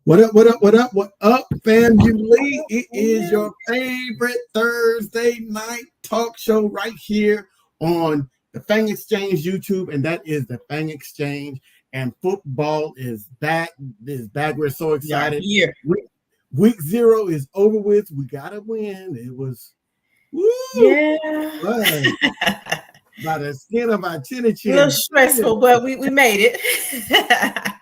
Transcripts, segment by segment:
What up, what up, what up, what up, family? It is your favorite Thursday night talk show right here on the Fang Exchange YouTube, and that is the Fang Exchange. And football is back. We're so excited. Yeah. Week 0 is over with. We got to win. It was, woo! Yeah. By the skin of our chinny chin. A little stressful, but we made it.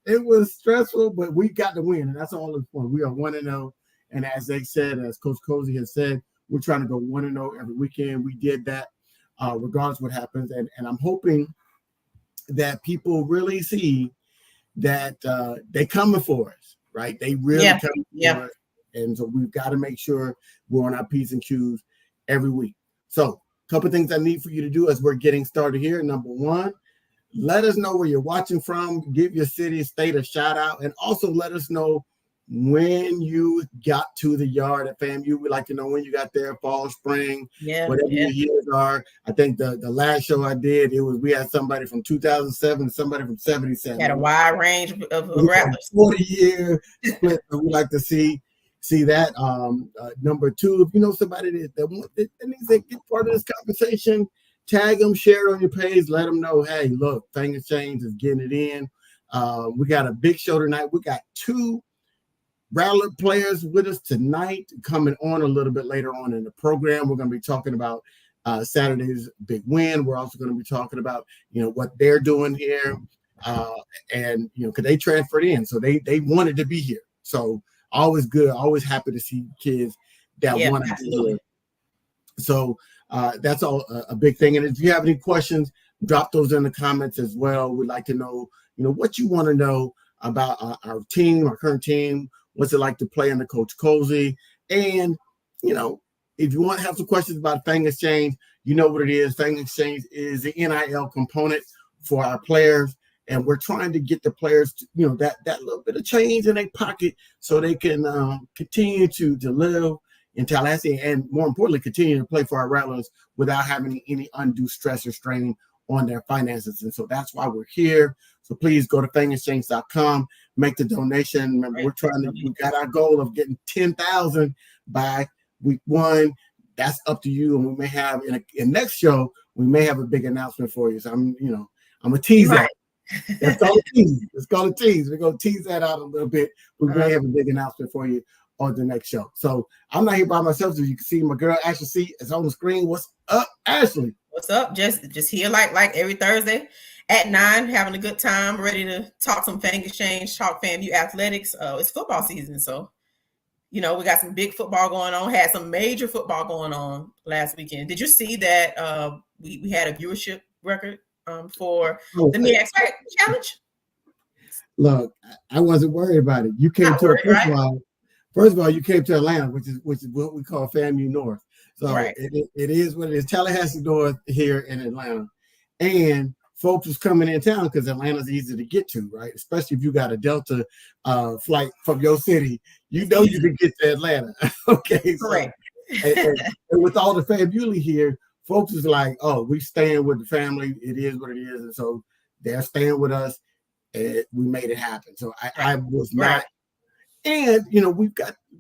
It was stressful, but we got to win, and that's all the point. We are 1-0, and as they said, as Coach Cozy has said, we're trying to go 1-0 every weekend. We did that, regardless of what happens, and I'm hoping that people really see that they coming for us, right? They really coming for us, and so we've got to make sure we're on our P's and Q's every week. So, a couple of things I need for you to do as we're getting started here. Number one, let us know where you're watching from. Give your city, state a shout out, and also let us know when you got to the yard at FAMU. We'd like to know when you got there, fall, spring, whatever your years are. I think the last show I did, we had somebody from 2007, somebody from 77. Had a wide range of rappers. 40-year split. We'd like to see that. Number two, if you know somebody that needs to get part of this conversation, tag them, share it on your page, let them know, hey, look, Fang Exchange is getting it in. We got a big show tonight. We got 2 Rattler players with us tonight, coming on a little bit later on in the program. We're going to be talking about Saturday's big win. We're also going to be talking about, what they're doing here. And, because they transferred in, so they wanted to be here. So always good, always happy to see kids that want to be here. So that's all a big thing. And if you have any questions, drop those in the comments as well. We'd like to know, what you want to know about our team, our current team. What's it like to play under Coach Cozy? And, if you want to have some questions about Fang Exchange, you know what it is. Fang Exchange is the NIL component for our players. And we're trying to get the players, that little bit of change in their pocket so they can continue to live in Tallahassee, and more importantly, continue to play for our Rattlers without having any undue stress or strain on their finances. And so that's why we're here. So please go to fangexchange.com, make the donation. Remember, we got our goal of getting 10,000 by week 1. That's up to you. And we may have in next show, we may have a big announcement for you. So I'm gonna tease that. That's called a tease. It's called a tease. We're gonna tease that out a little bit. We may have a big announcement for you on the next show. So I'm not here by myself, so you can see my girl Ashley C is on the screen. What's up, Ashley? What's up? Just here like every Thursday at 9, having a good time, ready to talk some Fang Exchange, talk FAMU athletics. It's football season, so we got some big football going on. Had some major football going on last weekend. Did you see that we had a viewership record for the Mid-X Challenge? Look, I wasn't worried about it. You came First of all, you came to Atlanta, which is what we call FAMU North. So it is what it is. Tallahassee North here in Atlanta. And folks was coming in town because Atlanta's easy to get to, right? Especially if you got a Delta flight from your city. You can get to Atlanta. Okay. Correct. And with all the FAMU here, folks is like, oh, we staying with the family. It is what it is. And so they're staying with us. And we made it happen. So I was not. And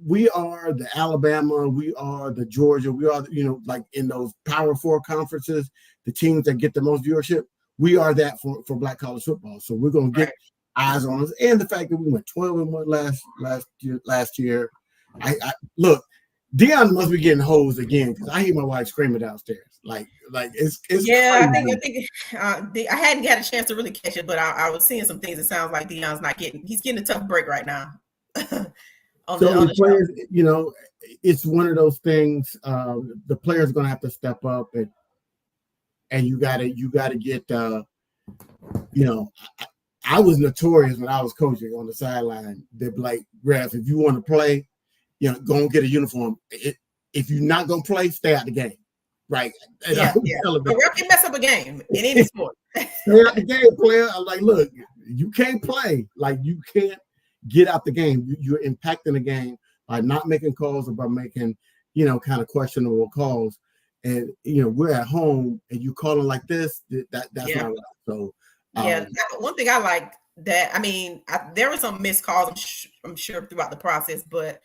we are the Alabama, we are the Georgia, we are like in those Power 4 conferences, the teams that get the most viewership. We are that for Black college football. So we're gonna get eyes on us, and the fact that we went 12-1 last year. I look, Deion must be getting hosed again because I hear my wife screaming downstairs. Like it's yeah. crazy. I think I hadn't got a chance to really catch it, but I was seeing some things. It sounds like Deion's he's getting a tough break right now. On the players, it's one of those things. The players are going to have to step up, and you got to get. I was notorious when I was coaching on the sideline. They'd be like, "Ref, if you want to play, go and get a uniform. If you're not going to play, stay out the game." Right? And yeah. A ref can mess up a game in any sport. Stay out the game, player. I'm like, look, you can't play. Like you can't. Get out the game. You're impacting the game by not making calls or by making, kind of questionable calls. And we're at home and you calling like this. That's not right. So one thing I like that, I mean, there were some missed calls, I'm sure, throughout the process, but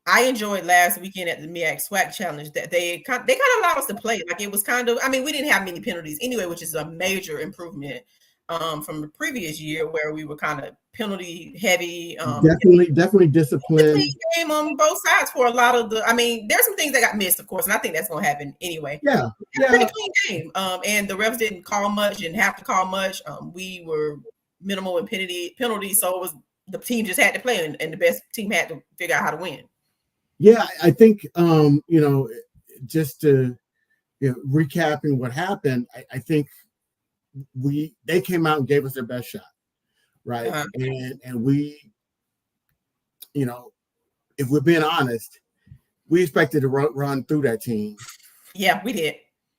I enjoyed last weekend at the MEAC SWAC Challenge that they kind of allowed us to play. Like, it was kind of, I mean, we didn't have many penalties anyway, which is a major improvement from the previous year where we were kind of penalty heavy. Definitely disciplined. Game on both sides for a lot of the, I mean, there's some things that got missed, of course, and I think that's going to happen anyway. Yeah. Pretty clean game. And the refs didn't call much, didn't have to call much. We were minimal in penalties, so it was, the team just had to play, and the best team had to figure out how to win. Yeah, I think just to recapping what happened, I think they came out and gave us their best shot, right? Uh-huh. And we, if we're being honest, we expected to run through that team. Yeah, we did.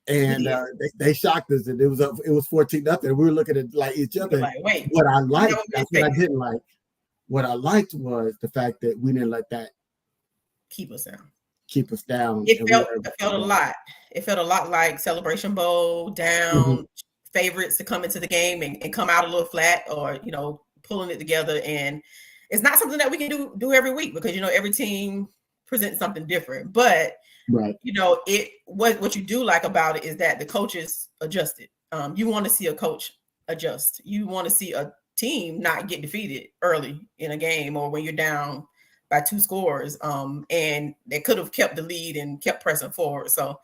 And they shocked us, and it was 14-0. We were looking at like each other. Like, wait, what I liked, that's what I didn't like. What I liked was the fact that we didn't let that keep us down. It felt a lot. It felt a lot like Celebration Bowl down, favorites to come into the game and come out a little flat, or pulling it together. And it's not something that we can do every week, because every team presents something different. But right, what you do like about it is that the coaches adjusted. You want to see a coach adjust. You want to see a team not get defeated early in a game, or when you're down by 2 scores, and they could have kept the lead and kept pressing forward. So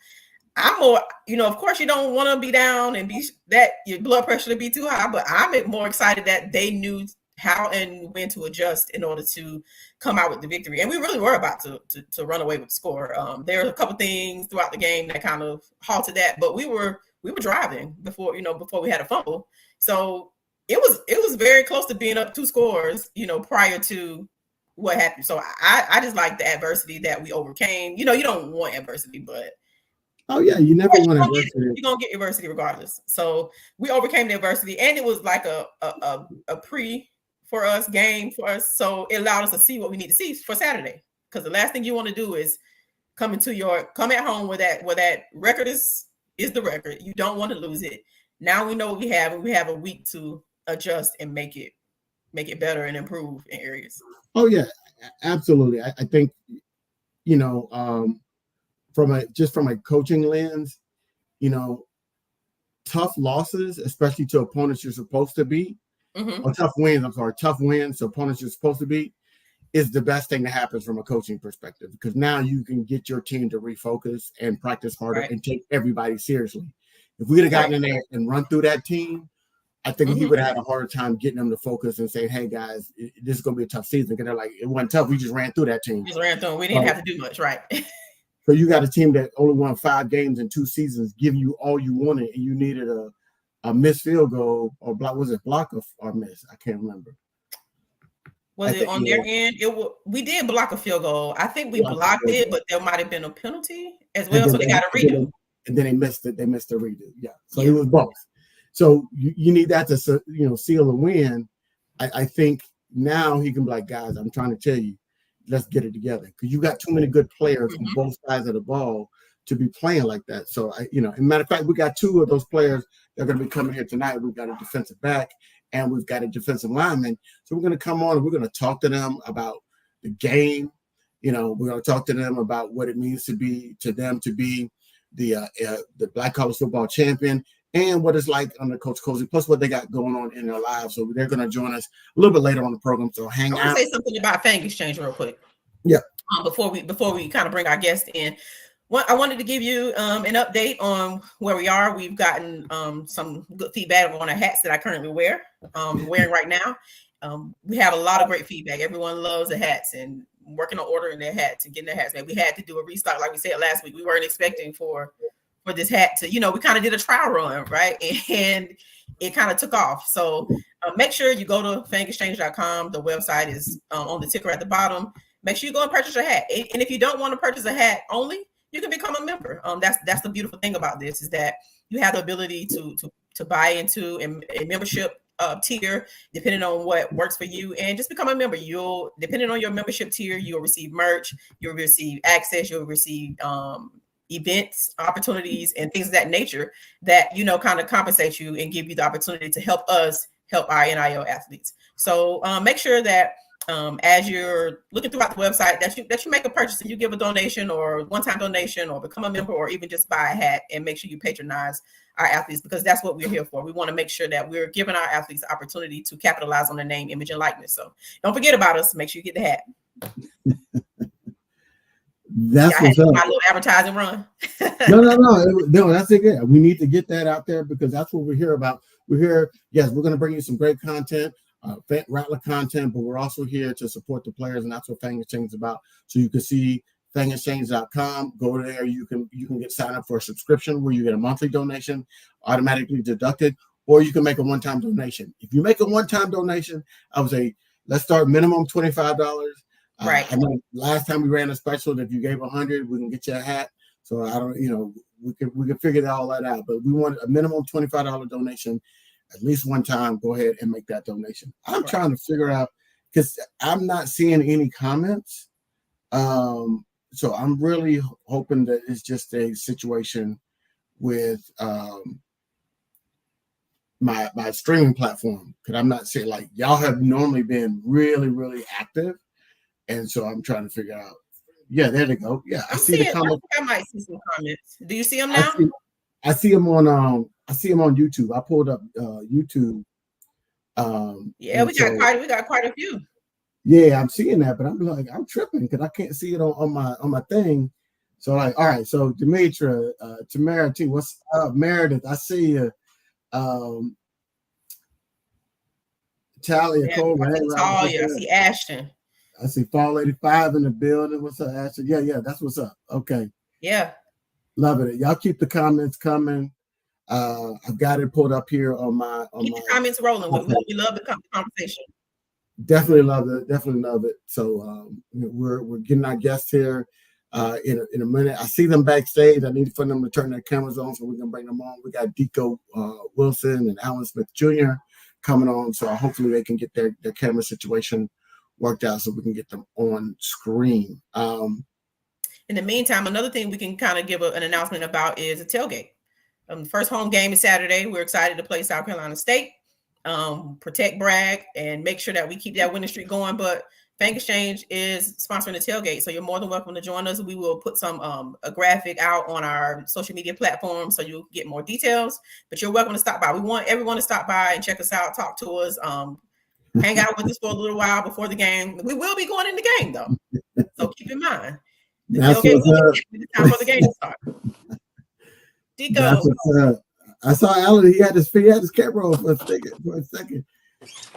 I'm more, of course you don't want to be down and be that your blood pressure to be too high, but I'm more excited that they knew how and when to adjust in order to come out with the victory. And we really were about to run away with the score. There were a couple things throughout the game that kind of halted that, but we were driving before we had a fumble. So it was very close to being up 2 scores, prior to what happened. So I just like the adversity that we overcame. You don't want adversity, but oh yeah, you never want adversity. You're gonna get adversity regardless. So we overcame the adversity, and it was like a for us game for us. So it allowed us to see what we need to see for Saturday. Because the last thing you want to do is come at home where that record is the record. You don't want to lose it. Now we know what we have, and we have a week to adjust and make it better and improve in areas. Oh yeah, absolutely. I think, from a coaching lens, tough losses, especially to opponents you're supposed to beat, or tough wins to opponents you're supposed to beat, is the best thing that happens from a coaching perspective, because now you can get your team to refocus and practice harder and take everybody seriously. If we'd have gotten in there and run through that team, I think he would have had a harder time getting them to focus and saying, hey, guys, this is going to be a tough season. Because they're like, it wasn't tough. We just ran through that team. We didn't have to do much, right? So you got a team that only won 5 games in 2 seasons, giving you all you wanted, and you needed a missed field goal or block. Was it block or miss? I can't remember. Was it on their end? We did block a field goal. I think we blocked it, but there might have been a penalty as well. So they got a redo. And then they missed it. They missed the redo. Yeah. So it was both. So you need that to seal a win. I think now he can be like, guys, I'm trying to tell you, let's get it together, because you got too many good players on both sides of the ball to be playing like that. So as a matter of fact, we got 2 of those players that are going to be coming here tonight. We've got a defensive back and we've got a defensive lineman. So we're going to come on and we're going to talk to them about the game. We're going to talk to them about what it means to be the Black College Football champion, and what it's like under Coach Cozy, plus what they got going on in their lives. So they're going to join us a little bit later on the program. So hang out. I want to say something about Fang Exchange real quick. Yeah. Before we kind of bring our guest in, I wanted to give you an update on where we are. We've gotten some good feedback on our hats that I currently wearing right now. We have a lot of great feedback. Everyone loves the hats and working on ordering their hats and getting their hats made. We had to do a restock, like we said last week. We weren't expecting for this hat to, we kind of did a trial run, right? And it kind of took off. So make sure you go to fangexchange.com. The website is on the ticker at the bottom. Make sure you go and purchase a hat. And if you don't want to purchase a hat only, you can become a member. That's the beautiful thing about this, is that you have the ability to buy into a membership tier, depending on what works for you, and just become a member. Depending on your membership tier, you'll receive merch, you'll receive access, you'll receive events, opportunities, and things of that nature that, kind of compensate you and give you the opportunity to help us help our NIL athletes. So make sure that as you're looking throughout the website that you make a purchase and you give a donation or one-time donation or become a member or even just buy a hat, and make sure you patronize our athletes, because that's what we're here for. We want to make sure that we're giving our athletes the opportunity to capitalize on their name, image, and likeness. So don't forget about us. Make sure you get the hat. That's what's up. My little advertising run. No, that's it. Yeah. We need to get that out there because that's what we're here about. We're here. Yes, we're going to bring you some great content, Rattler content, but we're also here to support the players, and that's what Fang Exchange is about. So you can see fangexchange.com. Go there. You can get signed up for a subscription where you get a monthly donation automatically deducted, or you can make a one-time donation. If you make a one-time donation, I would say let's start minimum $25. Right. I know last time we ran a special that if you gave 100, we can get you a hat. So I don't, we can figure all that out. But we want a minimum $25 donation at least one time. Go ahead and make that donation. I'm trying to figure out because I'm not seeing any comments. So I'm really hoping that it's just a situation with my streaming platform, because I'm not saying like y'all have normally been really, really active. And so I'm trying to figure out. Yeah, there they go. Yeah, I see the comments. I might see some comments. Do you see them now? I see them on YouTube. I pulled up YouTube. Yeah, we got quite a few. Yeah, I'm seeing that, but I'm tripping because I can't see it on my thing. So all right. So Demetra, Tamara T, what's up? Meredith, I see you. Talia Cole. I see Ashton. I see Fall 85 in the building. What's up, Ashton? Yeah, that's what's up. Okay. Yeah. Love it. Y'all keep the comments coming. I've got it pulled up here on my. Keep the comments rolling. We love the conversation. Definitely love it. So we're getting our guests here in a minute. I see them backstage. I need for them to turn their cameras on so we can bring them on. We got Deco Wilson and Alan Smith Jr. coming on, so hopefully they can get their camera situation worked out so we can get them on screen. In the meantime, another thing we can kind of give an announcement about is a tailgate. The first home game is Saturday. We're excited to play South Carolina State, protect Bragg, and make sure that we keep that winning streak going. But Fang Exchange is sponsoring the tailgate, so you're more than welcome to join us. We will put a graphic out on our social media platform so you'll get more details. But you're welcome to stop by. We want everyone to stop by and check us out, talk to us, hang out with us for a little while before the game. We will be going in the game though, so keep in mind the tailgate will be time for the game to start. Deco. I saw Alan. He had his camera on for a second.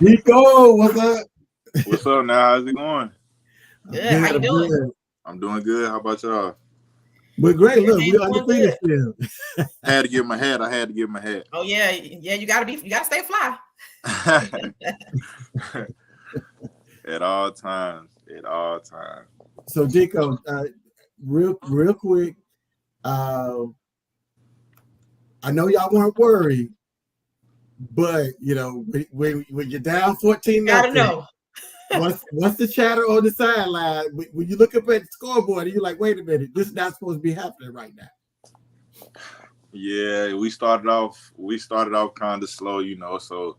Deco, what's up? What's up now? How's it going? Good. How you doing? I'm doing good. How about y'all? We're great. Look, we undefeated still. I had to give my hat. Oh yeah. You gotta stay fly. At all times. So Deco, real quick, I know y'all weren't worried, but when you're down 14, you gotta know. What's the chatter on the sideline? When you look up at the scoreboard, and you're like, wait a minute, this is not supposed to be happening right now. Yeah, we started off kind of slow, so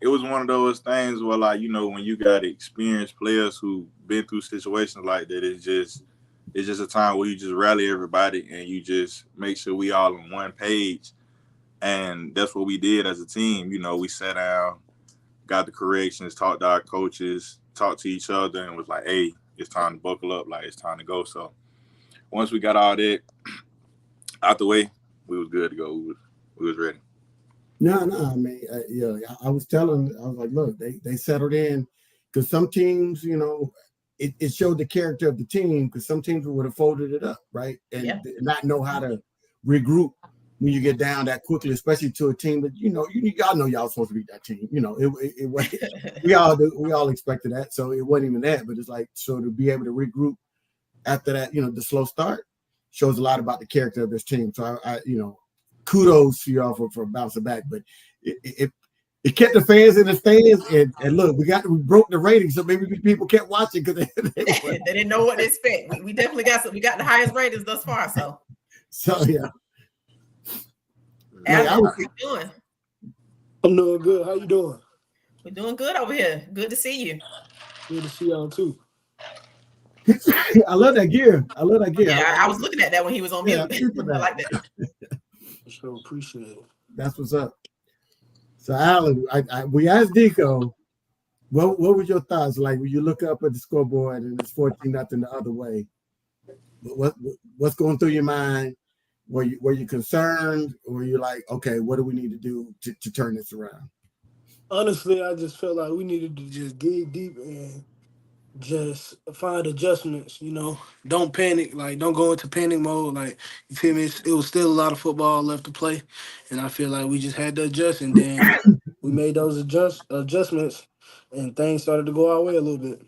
it was one of those things where, like, when you got experienced players who've been through situations like that, it's just a time where you just rally everybody and you just make sure we all on one page. And that's what we did as a team. We sat down, got the corrections, talked to our coaches, talked to each other, and was like, hey, it's time to buckle up. Like, it's time to go. So once we got all that out the way, we was good to go. We was ready. No. I mean, I was like, look, they settled in because some teams, it showed the character of the team because some teams would have folded it up, right? And not know how to regroup when you get down that quickly, especially to a team that y'all know y'all supposed to beat that team. It was we all expected that, so it wasn't even that. But it's like, so to be able to regroup after that, the slow start shows a lot about the character of this team. So I kudos to y'all for bouncing back. But it kept the fans in the stands, and look, we broke the ratings, so maybe people kept watching because they didn't know what to expect. We definitely got the highest ratings thus far. So yeah. How you doing? I'm doing good. How you doing? We're doing good over here. Good to see you. Good to see y'all too. I love that gear. I love that gear. Yeah, I was looking at that when he was on Yeah, mute. people I that. like that. So appreciate it. That's what's up. So, Alan, we asked Deco, what were your thoughts like when you look up at the scoreboard and it's 14-0 the other way? What's going through your mind? Were you concerned, or were you like, okay, what do we need to do to turn this around? Honestly, I just felt like we needed to just dig deep and just find adjustments. Don't panic. Like, don't go into panic mode. Like, you feel me? It was still a lot of football left to play, and I feel like we just had to adjust. And then we made those adjustments, and things started to go our way a little bit.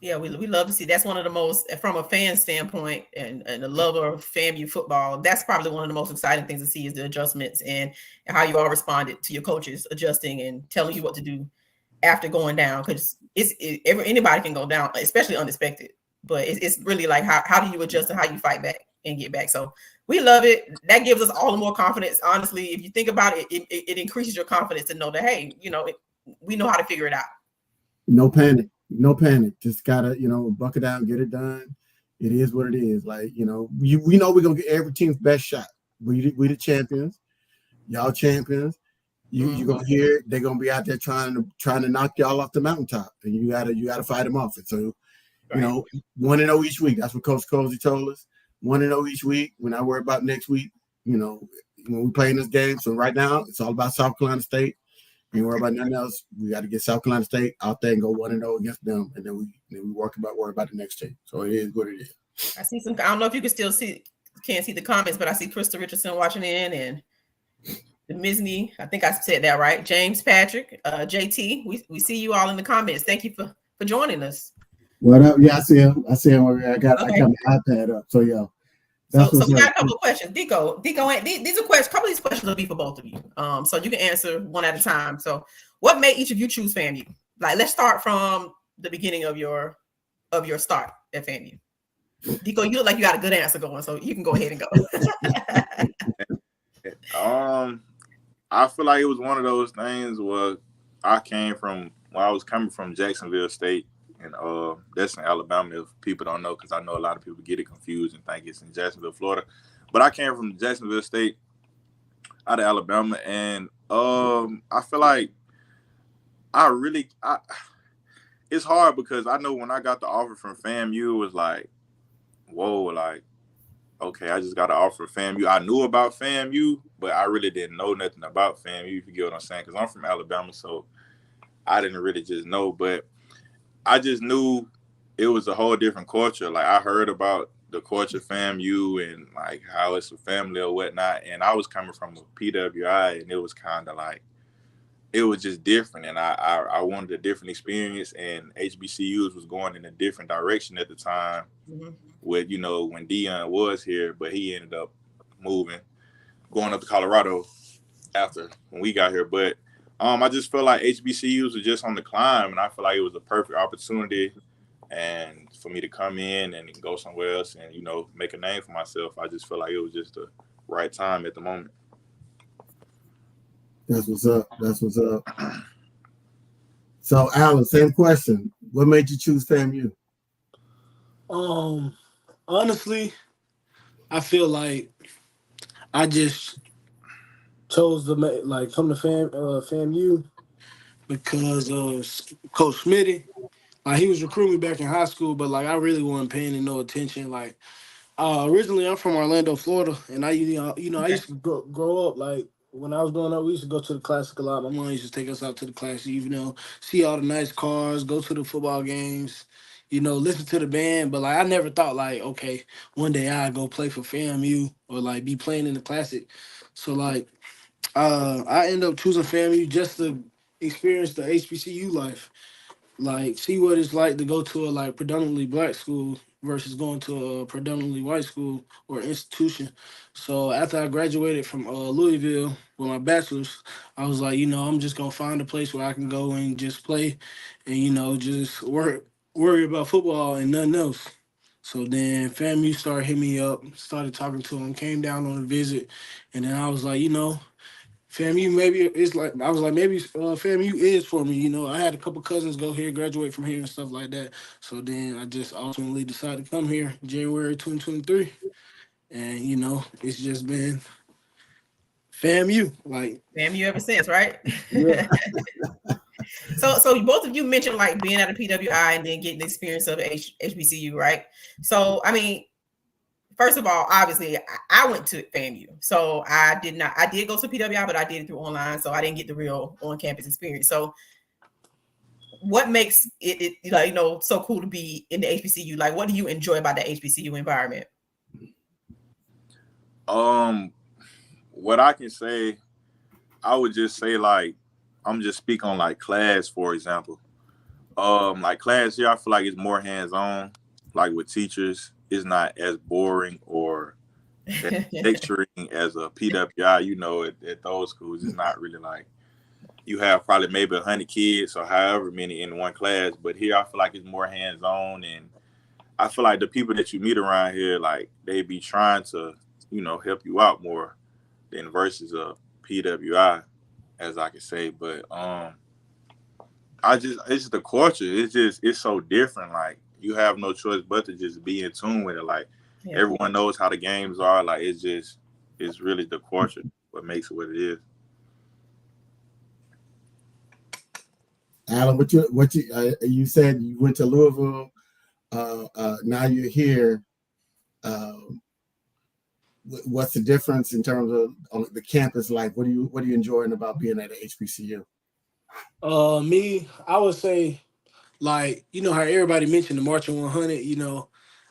Yeah, we love to see. That's one of the most, from a fan standpoint and a lover of FAMU football, that's probably one of the most exciting things to see is the adjustments and how you all responded to your coaches adjusting and telling you what to do after going down, because anybody can go down, especially unexpected. But it's really like how do you adjust and how you fight back and get back. So we love it. That gives us all the more confidence. Honestly, if you think about it, it increases your confidence to know that, hey, we know how to figure it out. No panic. No panic. Just gotta, buckle down, get it done. It is what it is. Like, we know we're gonna get every team's best shot. We the champions. Y'all champions. You're gonna hear they're gonna be out there trying to knock y'all off the mountaintop, and you gotta fight them off it. So, 1-0 each week. That's what Coach Cozy told us. 1-0 each week. We're not worried about next week. When we play in this game. So right now it's all about South Carolina State. Ain't worry about nothing else. We got to get South Carolina State out there and go 1-0 against them, and then we worry about the next team. So it is what it is. I see some. I don't know if you can still can't see the comments, but I see Krista Richardson watching in, and the Misney. I think I said that right. James Patrick, JT. We see you all in the comments. Thank you for joining us. What up? Yeah, I see him. I got my iPad up. So yeah. So we got a couple of questions. Deco, these are questions. A couple of these questions will be for both of you. So you can answer one at a time. So what made each of you choose FAMU? Like, let's start from the beginning of your start at FAMU. Deco, you look like you got a good answer going, so you can go ahead and go. I feel like it was one of those things where I was coming from Jacksonville State. And that's in Alabama, if people don't know, because I know a lot of people get it confused and think it's in Jacksonville, Florida. But I came from Jacksonville State out of Alabama, and I feel like it's hard because I know when I got the offer from FAMU, it was like, whoa, like, okay, I just got an offer from FAMU. I knew about FAMU, but I really didn't know nothing about FAMU, if you get what I'm saying, because I'm from Alabama, so I didn't really just know, but I just knew it was a whole different culture. Like, I heard about the culture FAMU and like how it's a family or whatnot. And I was coming from a PWI, and it was kind of like, it was just different. And I wanted a different experience, and HBCUs was going in a different direction at the time with, when Dion was here, but he ended up going up to Colorado after when we got here. But I just felt like HBCUs were just on the climb, and I feel like it was a perfect opportunity and for me to come in and go somewhere else and, make a name for myself. I just felt like it was just the right time at the moment. That's what's up. So, Alan, same question. What made you choose FAMU? Honestly, I feel like I just chose to come to FAMU because of Coach Smitty. Like, he was recruiting me back in high school, but like I really wasn't paying him no attention. Like, originally I'm from Orlando, Florida, and I used to grow up like when I was growing up. We used to go to the Classic a lot. My mom used to take us out to the Classic, see all the nice cars, go to the football games, listen to the band. But like I never thought like, okay, one day I'd go play for FAMU or like be playing in the Classic. So like I ended up choosing FAMU just to experience the HBCU life. Like, see what it's like to go to a like predominantly black school versus going to a predominantly white school or institution. So after I graduated from Louisville with my bachelor's, I was like, I'm just gonna find a place where I can go and just play, and just worry about football and nothing else. So then FAMU started hitting me up, started talking to them, came down on a visit, and then I was like, FAMU, maybe it's like I was like maybe FAMU is for me. You know, I had a couple cousins go here, graduate from here, and stuff like that. So then I just ultimately decided to come here January 2023, and you know, it's just been FAMU. Like, FAMU ever since, right? yeah. So both of you mentioned like being at a PWI and then getting the experience of HBCU, right? So I mean, first of all, obviously, I went to FAMU, so I did not. I did go to PWI, but I did it through online, so I didn't get the real on-campus experience. So, what makes it like, you know, so cool to be in the HBCU? Like, what do you enjoy about the HBCU environment? What I can say, I would just say like I'm just speak on like class, for example. Like class here, I feel like it's more hands-on. Like with teachers, it's not as boring or as lecturing as a PWI. You know, at those schools, it's not really like you have probably maybe 100 kids or however many in one class. But here, I feel like it's more hands-on, and I feel like the people that you meet around here, like they be trying to, you know, help you out more than versus a PWI, as I can say. But it's the culture. It's so different. Like you have no choice but to just be in tune with it. Like everyone knows how the games are. Like it's really the culture what makes it what it is. Alan, you said you went to Louisville. Now you're here. What's the difference in terms of the campus life? What are you enjoying about being at a HBCU? Me, I would say, like, you know how everybody mentioned the Marching 100. You know,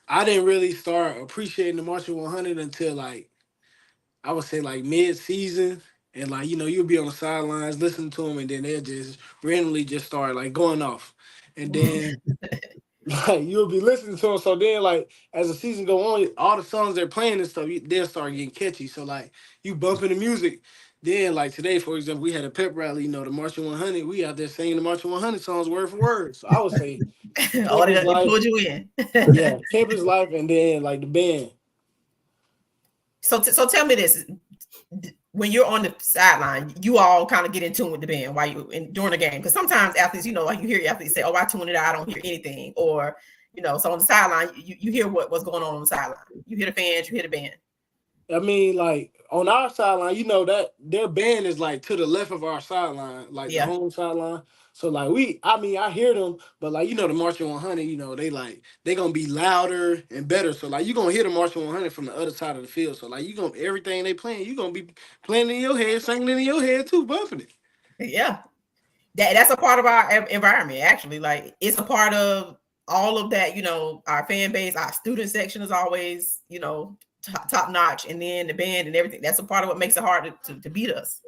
I didn't really start appreciating the Marching 100 until like I would say like mid-season, and like you know you'll be on the sidelines listening to them, and then they'll just randomly just start like going off, and then like you'll be listening to them. So then like as the season go on, all the songs they're playing and stuff, they'll start getting catchy. So like you bumping the music. Then like today, for example, we had a pep rally. You know the Marching 100. We out there singing the Marching 100 songs word for word. So I would say Oh, they life, pulled you in. yeah, campus life, and then like the band. So tell me this: when you're on the sideline, you all kind of get in tune with the band while you during the game, because sometimes athletes, you know, like you hear athletes say, "Oh, I tune it out, I don't hear anything," or you know, so on the sideline, you hear what's going on the sideline. You hear the fans, you hear the band. I mean, like on our sideline, you know that their band is like to the left of our sideline, like the home sideline. So like I hear them, but like you know the Marching 100, you know they gonna be louder and better. So like you gonna hear the Marching 100 from the other side of the field. So like you gonna everything they playing, you gonna be playing in your head, singing in your head too, bumping it. Yeah, that's a part of our environment. Actually, like it's a part of all of that. You know, our fan base, our student section is always, you know, top notch, and then the band and everything. That's a part of what makes it hard to beat us.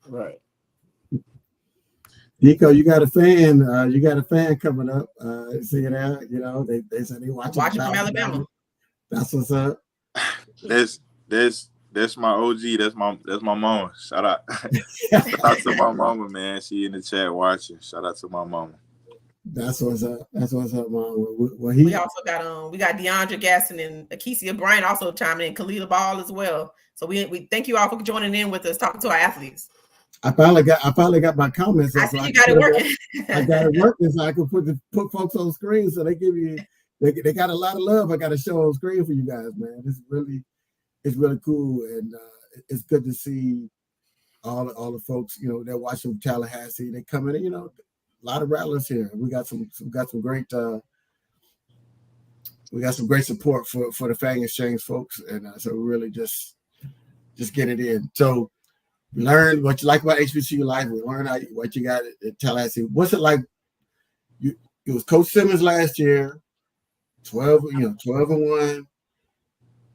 Right. Deco, you got a fan. You got a fan coming up. See it out. You know they said they watching from Alabama. That's what's up. That's my OG. That's my mama. Shout out. Shout out to my mama, man. She in the chat watching. Shout out to my mama. That's what's up. That's what's up, mom. Well, we also got we got DeAndre Gaston and Akesia Bryant also chiming in, Khalila Ball as well. So we thank you all for joining in with us, talking to our athletes. I finally got my comments. I see you got it working. I got it working so I can put folks on the screen. So they give you they got a lot of love. I got to show on screen for you guys, man. It's really cool, and it's good to see all the folks, you know, they're watching from Tallahassee. They come in, you know, a lot of rattlers here. We got some great support for the Fang Exchange folks, and so we really just get it in. So learn what you like about HBCU life. We learn what you got at Tallahassee. What's it like? It was Coach Simmons last year, 12-1,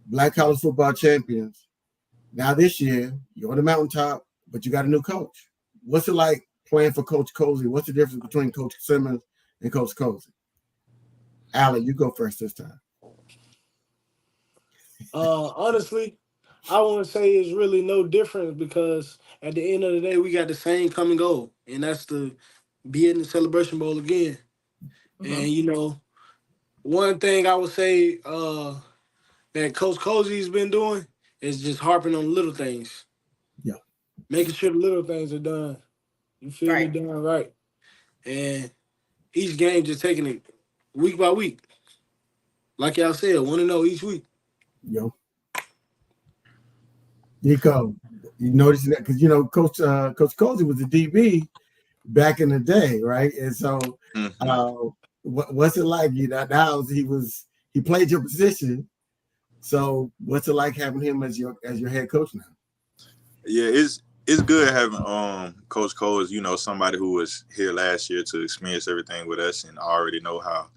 Black college football champions. Now this year, you're on the mountaintop, but you got a new coach. What's it like playing for Coach Cozy? What's the difference between Coach Simmons and Coach Cozy? Alan, you go first this time. Honestly, I want to say it's really no difference, because at the end of the day, we got the same common goal, and that's to be in the Celebration Bowl again. Mm-hmm. And you know, one thing I would say that Coach Cozy's been doing is just harping on little things. Yeah. making sure the little things are done. You feel me? Right. Done right. And each game just taking it week by week. Like y'all said, 1-0 each week. Yo, Deco, you notice that because Coach Cozy was a DB back in the day, right? And so, what's it like? Now he played your position. So, what's it like having him as your head coach now? Yeah, it's good having Coach Cole as somebody who was here last year to experience everything with us and already know how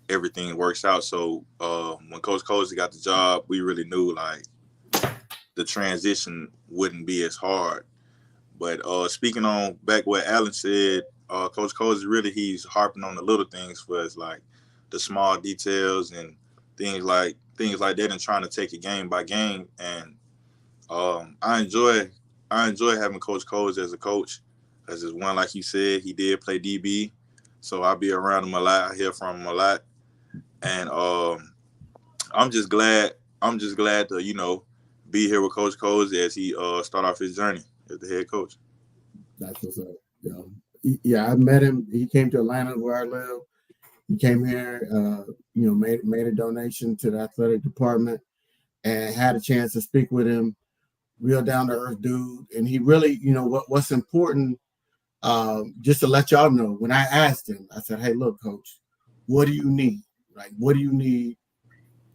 everything works out. So when Coach Cozy got the job, we really knew like the transition wouldn't be as hard. But speaking on back what Alan said, Coach Cozy he's harping on the little things for us, like the small details and things like that, and trying to take it game by game. And I enjoy having Coach Cozy as a coach, as is one, like you said, he did play DB, so I'll be around him a lot. I hear from him a lot, and I'm just glad to be here with Coach Cozy as he start off his journey as the head coach. That's what's up. Yeah, I met him. He came to Atlanta where I live. He came here, made a donation to the athletic department, and had a chance to speak with him. Real down to earth dude, and he really, what's important. Just to let y'all know, when I asked him, I said, "Hey, look, Coach, what do you need? Like, what do you need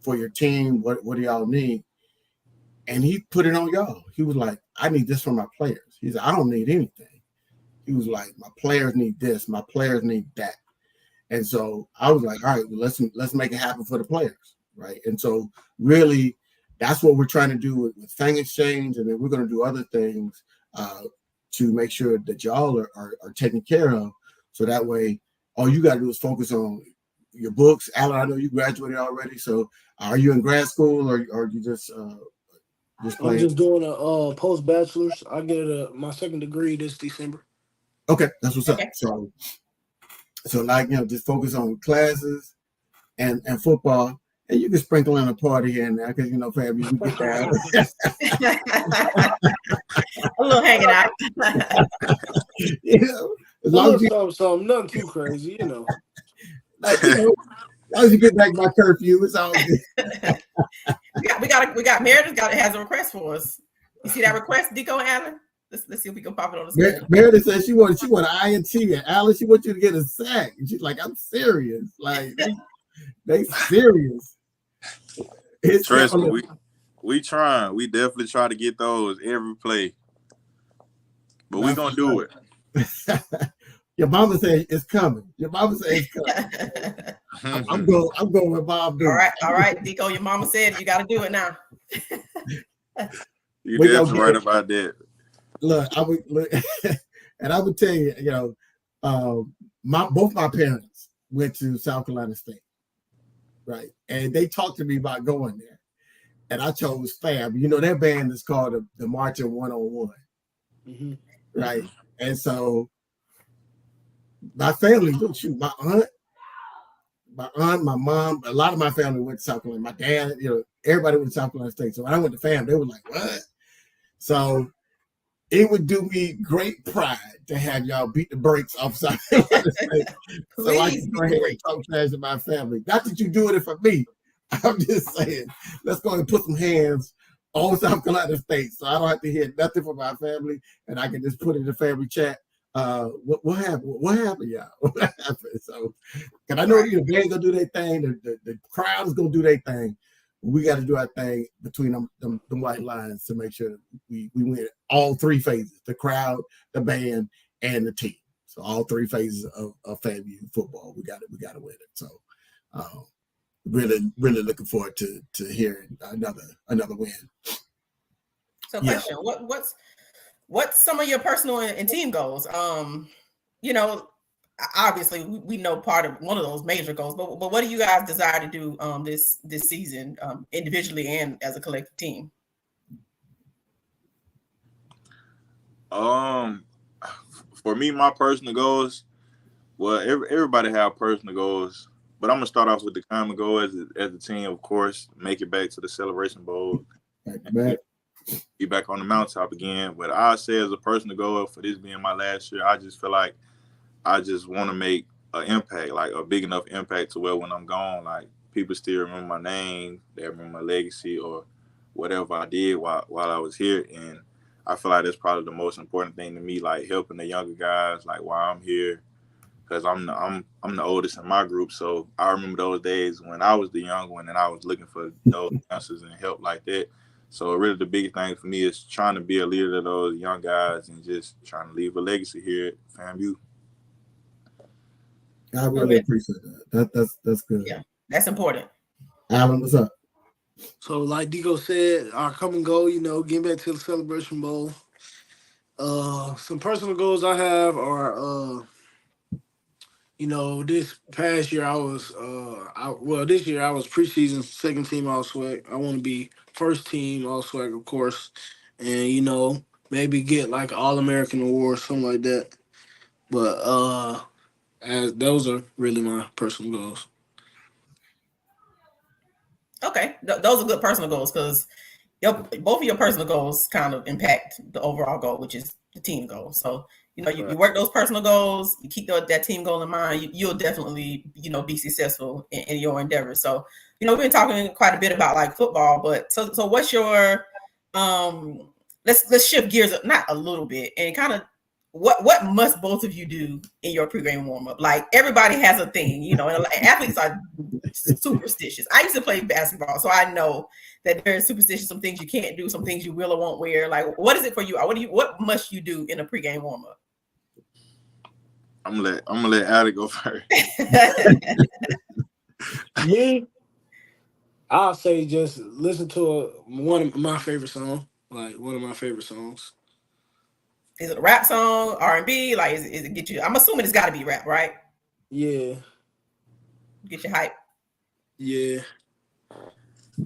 for your team? What do y'all need?" And he put it on y'all. He was like, "I need this for my players." He said, "I don't need anything." He was like, "My players need this. My players need that." And so I was like, "All right, well, let's make it happen for the players, right?" And so really, that's what we're trying to do with Fang Exchange, and then we're going to do other things to make sure that y'all are taken care of. So that way, all you got to do is focus on your books. Alan, I know you graduated already. So are you in grad school, or you just playing? I'm just doing a post bachelor's. I get my second degree this December. Okay, that's what's up. So like just focus on classes and football. And you can sprinkle in a party here and there because, family, we get down. A little hanging out. As long as you, something, nothing too crazy, like, as long as you get back my curfew, it's all good. we got Meredith has a request for us. You see that request, Deco and Alan? Let's see if we can pop it on the screen. Meredith said she wanted an INT, and Alan, she wants you to get a sack. And she's like, "I'm serious. Like they serious." Trust me, we trying. We definitely try to get those every play, but we're gonna do it. Your mama said it's coming. Your mama said it's coming. I'm going with Bob. All right, Deco. Your mama said you got to do it now. You're definitely right about that. Look, and I would tell you, both my parents went to South Carolina State. Right. And they talked to me about going there. And I chose Fab. Their band is called the Marching 101. Mm-hmm. Right. And so my family, my aunt, my mom, a lot of my family went to South Carolina. My dad, everybody went to South Carolina State. So when I went to Fab, they were like, "What?" So it would do me great pride to have y'all beat the brakes off South Carolina State. So I can go ahead and talk trash to my family. Not that you doing it for me. I'm just saying, let's go and put some hands on South Carolina State so I don't have to hear nothing from my family, and I can just put it in the family chat. What happened? What happened, y'all? What happened? So, because I know they're gonna do their thing. The crowd is gonna do their thing. We got to do our thing between them white lines to make sure that we win all three phases: the crowd, the band, and the team. So all three phases of FAMU football, we got to win it. So really looking forward to hearing another win. So question: what's some of your personal and team goals? Obviously we know part of one of those major goals, but what do you guys desire to do this season, individually and as a collective team? For me, my personal goals, well, everybody have personal goals, but I'm gonna start off with the common goal as a team, of course, make it back to the Celebration Bowl. Back. be back on the mountaintop again. But I say as a personal goal for this being my last year, I just feel like I just want to make an impact, like a big enough impact to where when I'm gone, like people still remember my name, they remember my legacy or whatever I did while I was here. And I feel like that's probably the most important thing to me, like helping the younger guys, like while I'm here, because I'm the oldest in my group. So I remember those days when I was the young one and I was looking for those answers and help like that. So really the biggest thing for me is trying to be a leader to those young guys and just trying to leave a legacy here at FAMU. I really appreciate that. That's good. Yeah, that's important. Alan, what's up? So like Deco said, our come and go, getting back to the Celebration Bowl. Some personal goals I have are this past year this year I was preseason second team all swag. I want to be first team all swag, of course, and maybe get like an All-American award, something like that. But as those are really my personal goals. Okay, those are good personal goals because both of your personal goals kind of impact the overall goal, which is the team goal. So you work those personal goals, you keep that team goal in mind. You'll definitely be successful in your endeavors. So we've been talking quite a bit about like football, but so what's your let's shift gears not a little bit and kind of what must both of you do in your pregame warm-up? Like everybody has a thing, and athletes are superstitious. I used to play basketball, so I know that there's superstitious, some things you can't do, some things you will or won't wear. Like, what is it for you? What must you do in a pregame warm-up? I'm gonna let Allie go first. Me, I'll say just listen to one of my favorite songs. Like one of my favorite songs. Is it a rap song, R&B? Like, is it get you? I'm assuming it's got to be rap, right? Yeah. Get you hype. Yeah.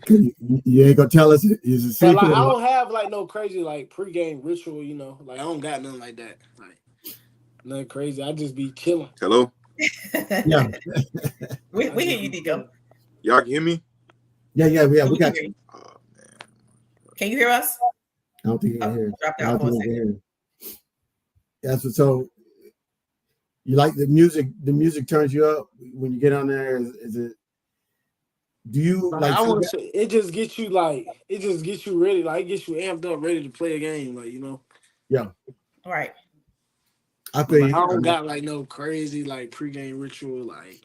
You ain't gonna tell us is a secret. Like, I don't have like no crazy like pregame ritual, Like I don't got nothing like that. Like nothing crazy. I just be chilling. Hello. Yeah. we hear you, Deco. Y'all hear me? Yeah. We got you. Oh, man. Can you hear us? I don't think you can hear. Dropped out for a second. Yeah, so you like the music? The music turns you up when you get on there. Is it? Do you like? I want to say it just gets you ready. Like it gets you amped up, ready to play a game. Like Yeah. Right. I think I don't got like no crazy like pregame ritual, like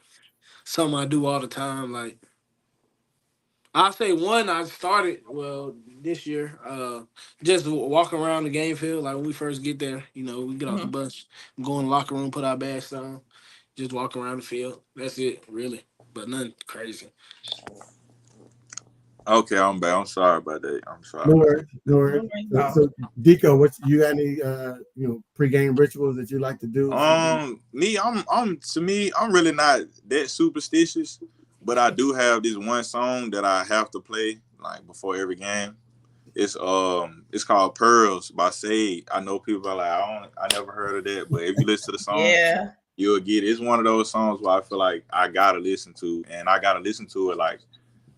something I do all the time. Like I'll say one I started this year, just walk around the game field. Like when we first get there, we get off the bus, go in the locker room, put our bags down, just walk around the field. That's it, really, but nothing crazy. Okay, I'm back. I'm sorry about that. I'm sorry. No worries. So, Deco, you got any pregame rituals that you like to do? I'm really not that superstitious, but I do have this one song that I have to play like before every game. It's called Pearls by Sade. I know people are like, I never heard of that, but if you listen to the song, yeah, you'll get it. It's one of those songs where I feel like I gotta listen to, and I gotta listen to it like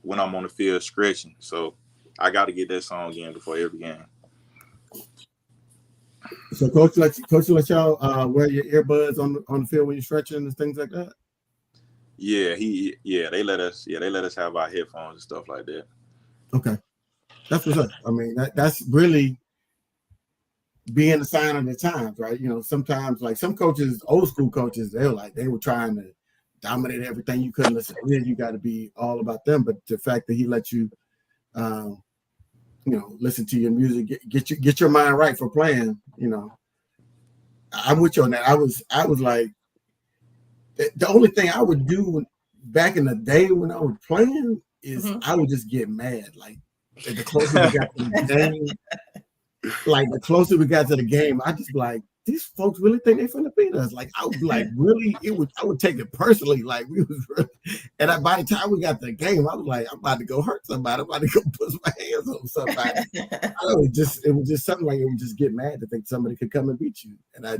when I'm on the field stretching. So I got to get that song in before every game. So coach let y'all wear your earbuds on the field when you're stretching and things like that? Yeah, they let us have our headphones and stuff like that. Okay. That's what's up. I mean, that's really being a sign of the times, right? Sometimes like some coaches, old school coaches, they were trying to dominate everything. You couldn't listen to it. You got to be all about them. But the fact that he let you, listen to your music, get your mind right for playing. I'm with you on that. I was like, the only thing I would do back in the day when I was playing is I would just get mad. Like the closer we got to the game, I just be like, these folks really think they finna beat us. Like I would like really, I would take it personally. Like we was really, and by the time we got to the game, I was like, I'm about to go hurt somebody. I'm about to go put my hands on somebody. It was just something like it would just get mad to think somebody could come and beat you. And I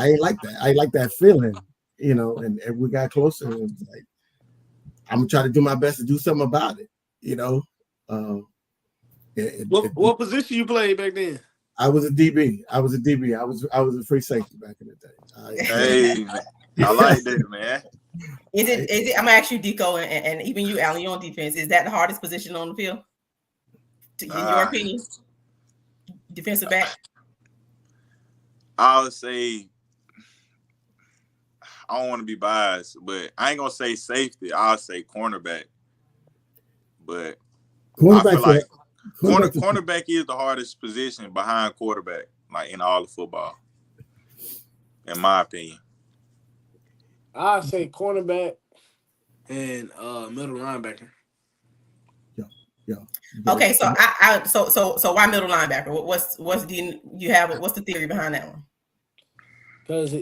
ain't like that. I ain't like that feeling, and we got closer and it was like, I'm gonna try to do my best to do something about it, What position you played back then? I was a DB. I was a free safety back in the day. Hey, man. I like that, man. Is it? I'm gonna ask you, Deco, and even you, Alan, you're on defense. Is that the hardest position on the field? In your opinion, defensive back? I would say, I don't want to be biased, but I ain't gonna say safety. I'll say cornerback. But I feel like cornerback is the hardest position behind quarterback, like in all of football, in my opinion. I say cornerback and middle linebacker. Yeah. Okay, so so why middle linebacker? What's the theory behind that one? Because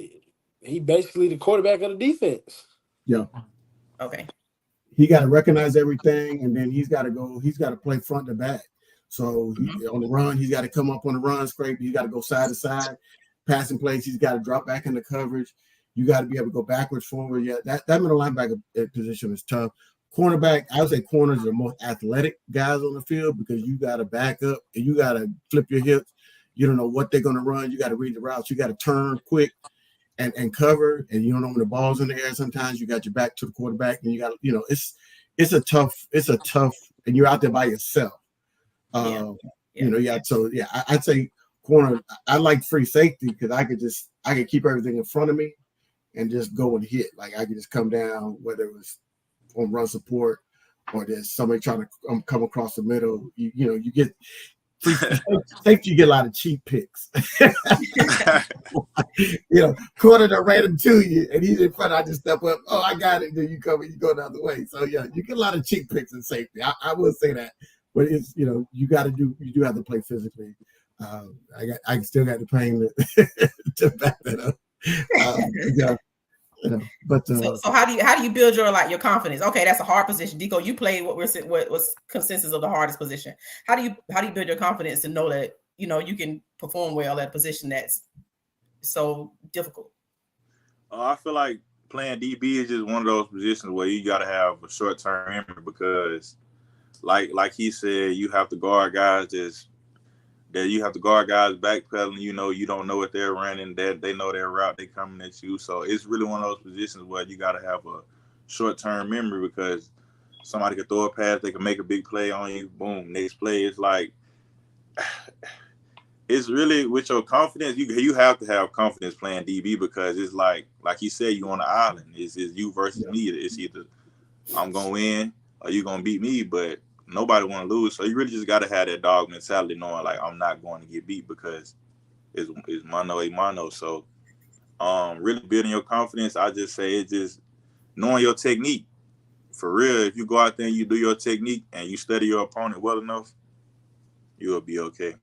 he basically the quarterback of the defense. Yeah. Okay. He got to recognize everything, and then he's got to play front to back. So on the run, he's got to come up on the run scrape. He's got to go side to side, passing plays. He's got to drop back into coverage. You got to be able to go backwards, forward. Yeah, that middle linebacker position is tough. Cornerback, I would say corners are the most athletic guys on the field because you got to back up and you got to flip your hips. You don't know what they're going to run. You got to read the routes. You got to turn quick and cover. And you don't know when the ball's in the air. Sometimes you got your back to the quarterback, and you got it's a tough, and you're out there by yourself. I'd say corner. I like free safety because I could keep everything in front of me and just go and hit. Like I could just come down, whether it was on run support or there's somebody trying to come across the middle. You get free safety. You get a lot of cheap picks. Corner that ran him to you, and he's in front. I just step up. Oh, I got it. Then you come and you go the other way. So yeah, you get a lot of cheap picks in safety. I will say that, but it's you do have to play physically. I still got the pain to back that up. But so how do you build your confidence? Okay, that's a hard position. Deco, you played what was consensus of the hardest position. How do you build your confidence to know that you can perform well at a position that's so difficult? I feel like playing DB is just one of those positions where you got to have a short-term memory because, like he said, you have to guard guys backpedaling. You don't know what they're running. That they know their route. They coming at you. So it's really one of those positions where you got to have a short-term memory because somebody can throw a pass, they can make a big play on you. Boom, next play. It's like it's really with your confidence. You have to have confidence playing DB because it's like he said, you on the island. It's you versus me. It's either I'm gonna win or you gonna beat me, but nobody want to lose. So you really just got to have that dog mentality, knowing like I'm not going to get beat because it's mano a mano. So really building your confidence, I just say it's just knowing your technique. For real, if you go out there and you do your technique and you study your opponent well enough, you'll be okay.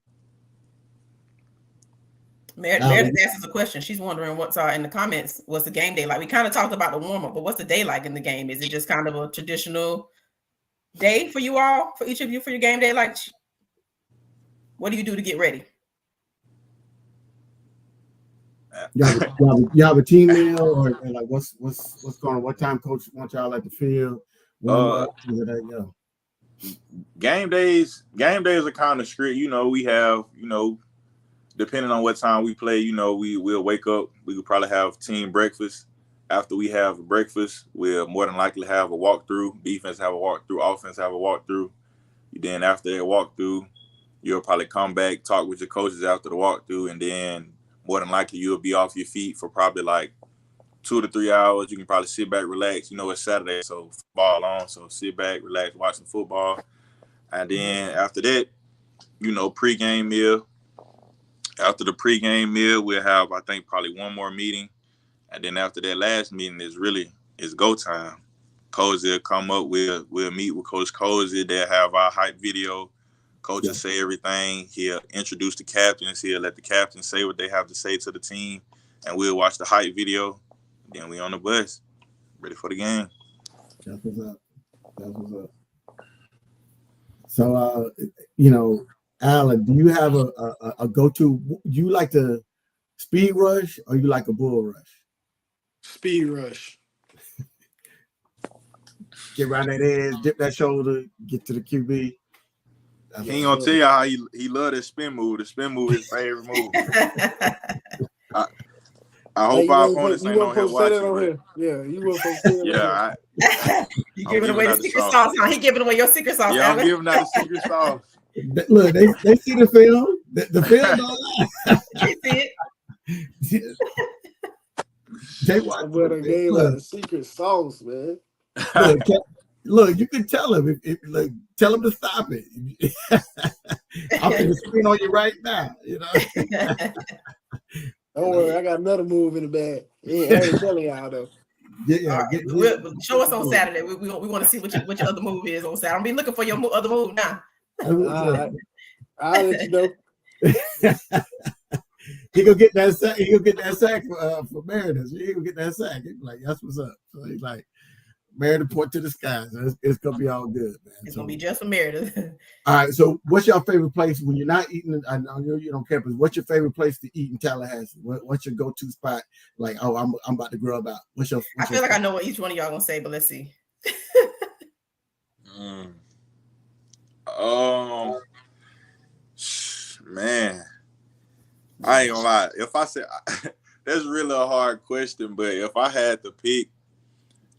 Meredith asks a question. She's wondering what's in the comments. What's the game day like? We kind of talked about the warm up, but what's the day like in the game? Is it just kind of a traditional day for you all, for each of you, for your game day? Like, what do you do to get ready? You have a team meal, or like what's going on? What time coach wants y'all at the field? Game days are kind of strict. We have depending on what time we play, we'll wake up. We could probably have team breakfast. After we have breakfast, we'll more than likely have a walkthrough. Defense have a walkthrough. Offense have a walkthrough. Then after that walkthrough, you'll probably come back, talk with your coaches after the walkthrough, and then more than likely you'll be off your feet for probably like 2 to 3 hours. You can probably sit back, relax. It's Saturday, so football on. So sit back, relax, watch some football. And then after that, pregame meal. After the pregame meal, we'll have, I think, probably one more meeting. And then after that last meeting is go time. Cozy will come up. We'll meet with Coach Cozy. They'll have our hype video. Coach will say everything. He'll introduce the captains. He'll let the captains say what they have to say to the team. And we'll watch the hype video. Then we on the bus, ready for the game. That's what's up. So, Alan, do you have a go-to? Do you like the speed rush or you like a bull rush? Speed rush. Get around that edge, dip that shoulder, get to the QB. He ain't gonna tell you how he love that spin move. The spin move is his favorite move. I hope our opponents ain't on here watching. Yeah, you weren't supposed to say that on here. You giving away the secret sauce, huh? He giving away your secret sauce. Yeah, I'm giving out the secret sauce. Look, they see the film. The film don't lie. They see it. They watch the game out the secret sauce, man. Look, you can tell him. Tell him to stop it. I'm gonna spin on you right now. You know. Don't worry, I got another move in the bag. Yeah, I ain't telling y'all though. Yeah, show us on Saturday. We want to see what your other move is on Saturday. I'll be looking for your other move now. I'll let you know. He gonna get that sack. He gonna get that sack for Meredith. He gonna get that sack. He's like, that's what's up. So he's like, Meredith point to the sky. So it's gonna be all good, man. It's gonna be just for Meredith. All right. So what's your favorite place when you're not eating? I know you don't campus. What's your favorite place to eat in Tallahassee? What's your go-to spot? Like, oh, I'm about to grub out. I feel like I know what each one of y'all gonna say, but let's see. Man, I ain't gonna lie. If I said that's really a hard question, but if I had to pick,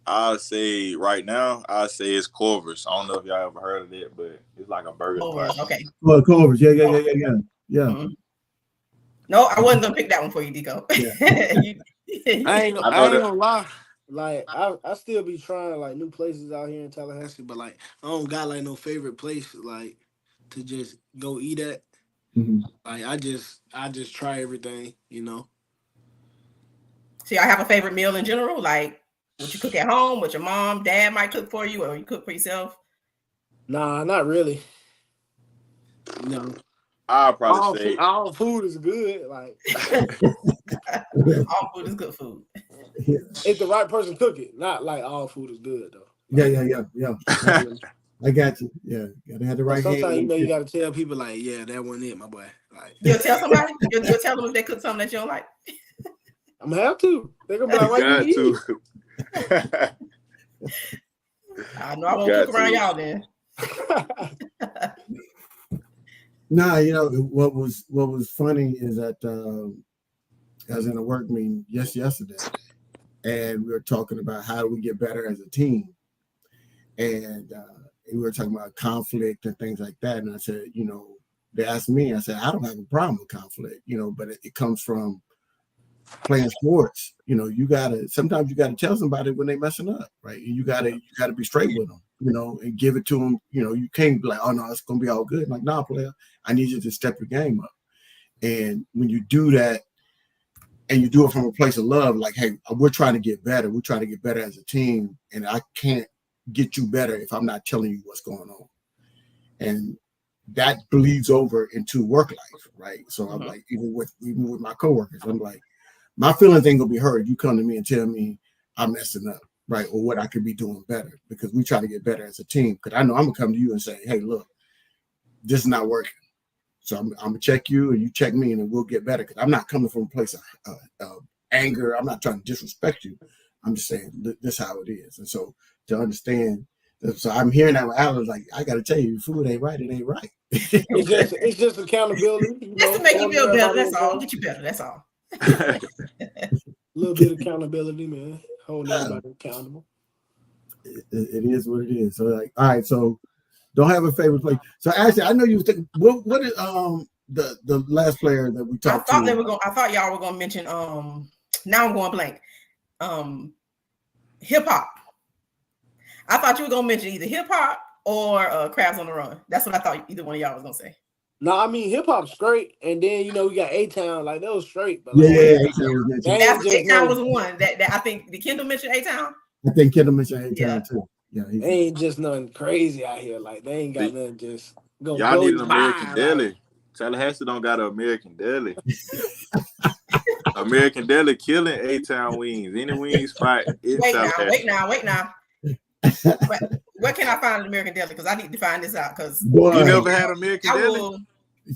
I'll say right now, I'll say it's Culver's. I don't know if y'all ever heard of it, but it's like a burger spot. Okay. Well, Culver's, yeah. Mm-hmm. No, I wasn't gonna pick that one for you, Deco. Yeah. I ain't gonna lie. Like I still be trying like new places out here in Tallahassee, but like I don't got like no favorite place like to just go eat at. Mm-hmm. Like I just try everything, you know. So y'all have a favorite meal in general, like what you cook at home, what your mom, dad might cook for you, or you cook for yourself? Nah, not really. No. I'll probably say all food is good. Like all food is good food. Yeah. If the right person cook it, not like all food is good though. Yeah. I got you. Yeah, gotta have the right. Sometimes you gotta tell people like, yeah, that wasn't it, my boy. Like you'll tell somebody, you'll tell them if they cook something that you don't like. I'm gonna have to. They're gonna be like, why you eat? I know I won't cook around y'all then. Nah, you know what was funny is that I was in a work meeting yesterday, and we were talking about how do we get better as a team, and we were talking about conflict and things like that. And I said, you know, they asked me, I said, I don't have a problem with conflict, you know, but it comes from playing sports. You know, sometimes you gotta tell somebody when they messing up, right? And you gotta be straight with them, you know, and give it to them. You know, you can't be like, oh no, it's gonna be all good. Like, nah, player, I need you to step your game up. And when you do that, and you do it from a place of love, like, hey, we're trying to get better. We're trying to get better as a team, and I can't get you better if I'm not telling you what's going on. And that bleeds over into work life, right? So I'm like, even with my coworkers, I'm like, my feelings ain't gonna be hurt. You come to me and tell me I'm messing up, right? Or what I could be doing better, because we try to get better as a team. Because I know I'm gonna come to you and say, hey, look, this is not working. So I'm gonna check you and you check me, and then we'll get better. Because I'm not coming from a place of anger. I'm not trying to disrespect you. I'm just saying this is how it is. And so to understand, so I'm hearing that with Alan, like, I got to tell you, food ain't right. It ain't right. It's just accountability. You just to make you feel better. That's all. Get you better. That's all. A little bit of accountability, man. Holding everybody accountable. It is what it is. So like, all right. So don't have a favorite place. So actually, I know you was thinking. What is the last player that we talked to? I thought y'all were gonna mention. Now I'm going blank. Hip hop. I thought you were gonna mention either hip hop or Crabs on the Run. That's what I thought either one of y'all was gonna say. No, I mean hip hop's straight, and then you know we got A-Town, like that was straight. But yeah, A-Town was the one that I think. Did Kendall mention A-Town? I think Kendall mentioned A-Town too. Yeah, they ain't just nothing crazy out here. Like they ain't got nothing just go. Y'all need an American Deli. Like, Tallahassee don't got an American Deli. American Deli killing A-Town wings. Any wing spot in Tallahassee. Wait now. Where can I find an American Deli? Because I need to find this out. Because you never had American Deli?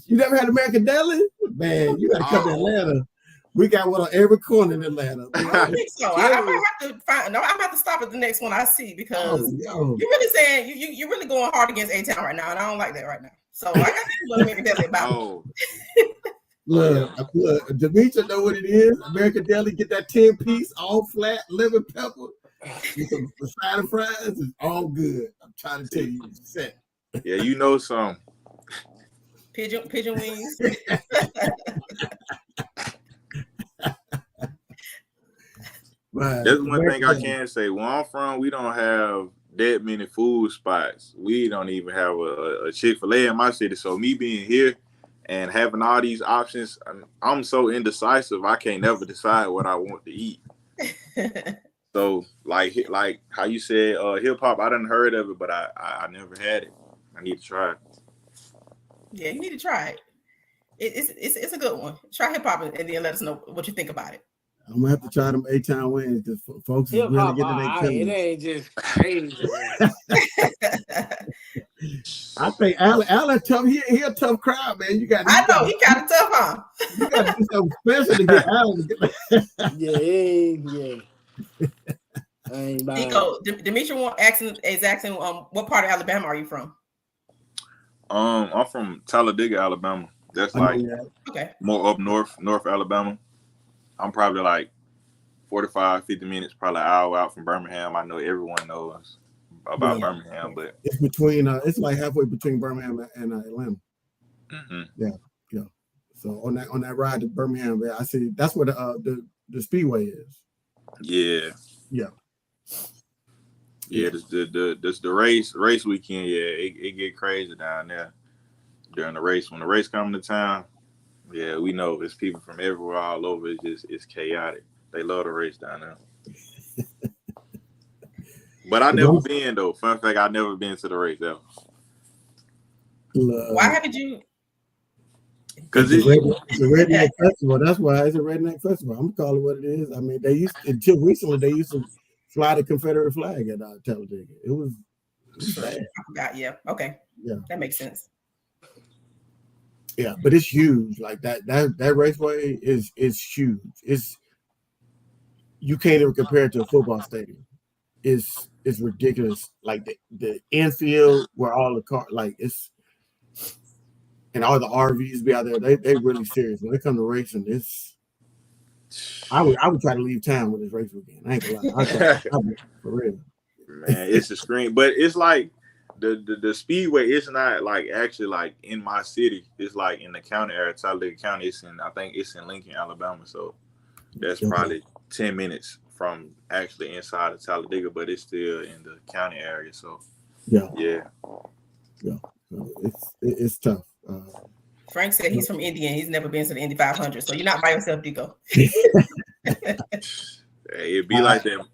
You never had American Deli? Man, you got to come to Atlanta. We got one on every corner in Atlanta. I don't think so. I might have to find. No, I'm about to stop at the next one I see, because you're really saying you're really going hard against A-Town right now, and I don't like that right now. So I got to American Deli about. Oh, Look, Demetra know what it is. American Deli, get that 10-piece, all flat, lemon pepper, with some side of fries. It's all good. I'm trying to tell you, it's set. yeah, you know some. Pigeon wings. Right. That's one American thing I Deli. can say. Where I'm from, we don't have that many food spots. We don't even have a Chick-fil-A in my city. So me being here and having all these options, I'm so indecisive. I can't never decide what I want to eat. So like how you said, hip hop, I done heard of it, but I never had it. I need to try it. Yeah, you need to try it. It's a good one. Try hip hop and then let us know what you think about it. I'm gonna have to try them 8-town wings because folks is Hip really hop, getting their it feelings. ain't just crazy. I think Allen tough. He a tough crowd, man. You got. I know he kind of tough, huh? You got to do something special to get Allen. Yeah. I ain't buying. Deco, Demetri is asking, what part of Alabama are you from? I'm from Talladega, Alabama. That's like okay, more up north Alabama. I'm probably like 45, 50 minutes, probably an hour out from Birmingham. I know everyone knows about Birmingham, but it's between. It's like halfway between Birmingham and Atlanta. Mm-hmm. Yeah. So on that ride to Birmingham, I see that's where the speedway is. Yeah. This the race weekend. Yeah, it get crazy down there during the race. When the race coming to town, yeah, we know it's people from everywhere all over. It's chaotic. They love the race down there. But I never been though. Fun fact, I never been to the race ever. Why haven't you? Because it's a redneck festival. That's why it's a redneck festival. I'm gonna call it what it is. I mean, until recently they used to fly the Confederate flag at Talladega. It was bad. Yeah. Okay. Yeah. That makes sense. Yeah, but it's huge. Like that raceway is huge. You can't even compare it to a football stadium. It's ridiculous. Like the infield where all the car and all the RVs be out there. They really serious when it comes to racing. I would try to leave town with this race weekend. I ain't gonna lie. For real. Man, it's a screen, but it's like the speedway. It's not like actually like in my city. It's like in the county area, Talladega County. I think it's in Lincoln, Alabama. So that's probably 10 minutes from actually inside of Talladega, but it's still in the county area. So yeah. It's tough. Frank said he's from India. He's never been to the Indy 500, so you're not by yourself, Deco. It'd be like that.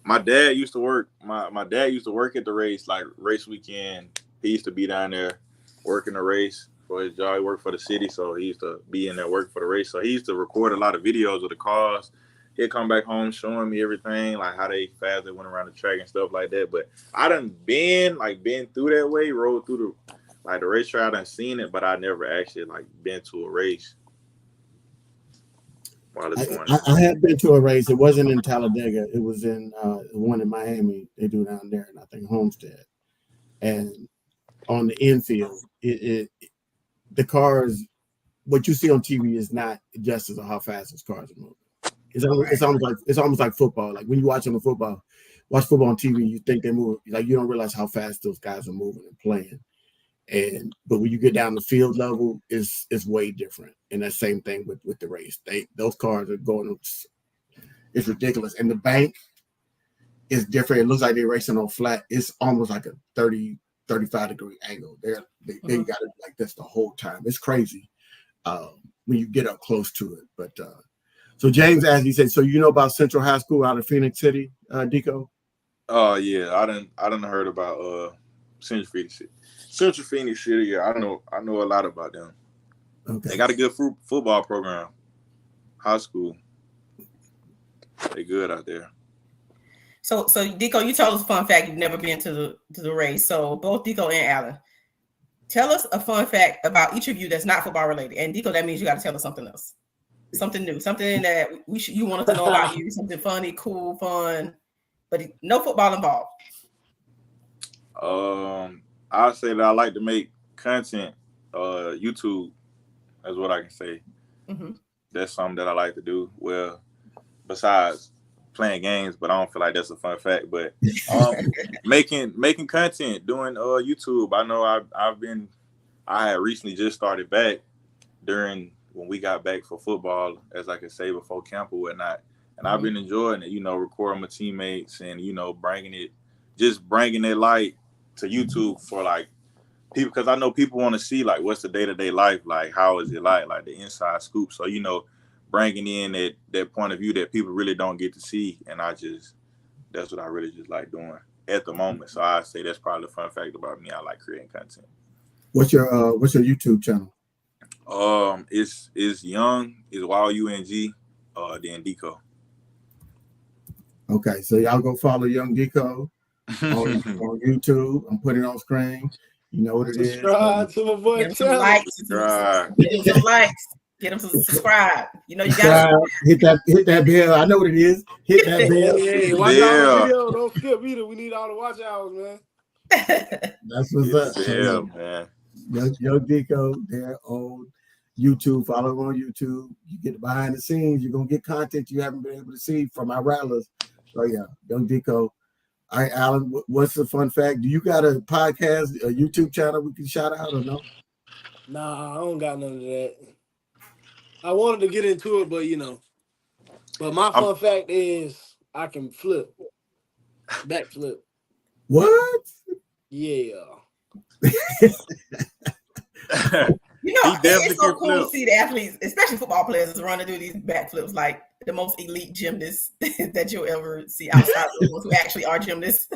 My dad used to work. My dad used to work at the race, like race weekend. He used to be down there working the race for his job. He worked for the city, so he used to be in there working for the race. So he used to record a lot of videos of the cars. He'd come back home showing me everything, like how fast they went around the track and stuff like that. But I done been through that way, rode through the racetrack. I done seen it, but I never actually been to a race. I have been to a race. It wasn't in Talladega. It was in one in Miami. They do down there, and I think Homestead. And on the infield, the cars, what you see on TV is not just as how fast those cars are moving. It's almost like football. Like when you watch football on TV, you think they move. Like you don't realize how fast those guys are moving and playing. But when you get down the field level, it's way different. And that same thing with the race. Those cars are going. It's ridiculous. And the bank is different. It looks like they're racing on flat. It's almost like a 30, 35 degree angle. They got it like this the whole time. It's crazy when you get up close to it. But so James asked, he said, so you know about Central High School out of Phoenix City, Deco? Oh yeah, I done heard about Central Phoenix City. Yeah, I know a lot about them. Okay. They got a good football program. High school. They good out there. So Deco, you told us a fun fact. You've never been to the race. So both Deco and Alan, tell us a fun fact about each of you that's not football related. And Deco, that means you got to tell us something else, something new, something that you want us to know about you, something funny, cool, fun, but no football involved. I'll say that I like to make content YouTube. That's what I can say. Mm-hmm. That's something that I like to do. Well, besides playing games, but I don't feel like that's a fun fact. But making content, doing YouTube. I know I had recently just started back during when we got back for football, as I can say, before camp or whatnot. And I've been enjoying it, recording my teammates and, bringing it light to YouTube for like people, because I know people want to see like what's the day-to-day life, like how is it like the inside scoop. So, bringing in that point of view that people really don't get to see. And that's what I really just like doing at the moment. So I say that's probably the fun fact about me. I like creating content. What's your YouTube channel? It's Young, it's YUNG, then Deco. Okay, so y'all go follow Young Deco on YouTube. I'm putting it on screen. You know what it is. Subscribe to my boy. Get him some likes. Get him some likes. Get him some subscribe. You got hit that bell. I know what it is. Hit that bell. Hey, watch out the video. Don't skip either. We need all the watch outs, man. That's what's up. Yeah, man. Young Deco there on YouTube. Follow him on YouTube. You get behind the scenes. You're gonna get content you haven't been able to see from our rattlers. So yeah, Young Deco. All right, Alan, what's the fun fact? Do you got a podcast, a YouTube channel we can shout out or no? Nah, I don't got none of that. I wanted to get into it, but But my fun fact is I can flip. Backflip. What? Yeah. It's so cool to see the athletes, especially football players, run to do these backflips, like the most elite gymnasts that you'll ever see outside of the ones who actually are gymnasts.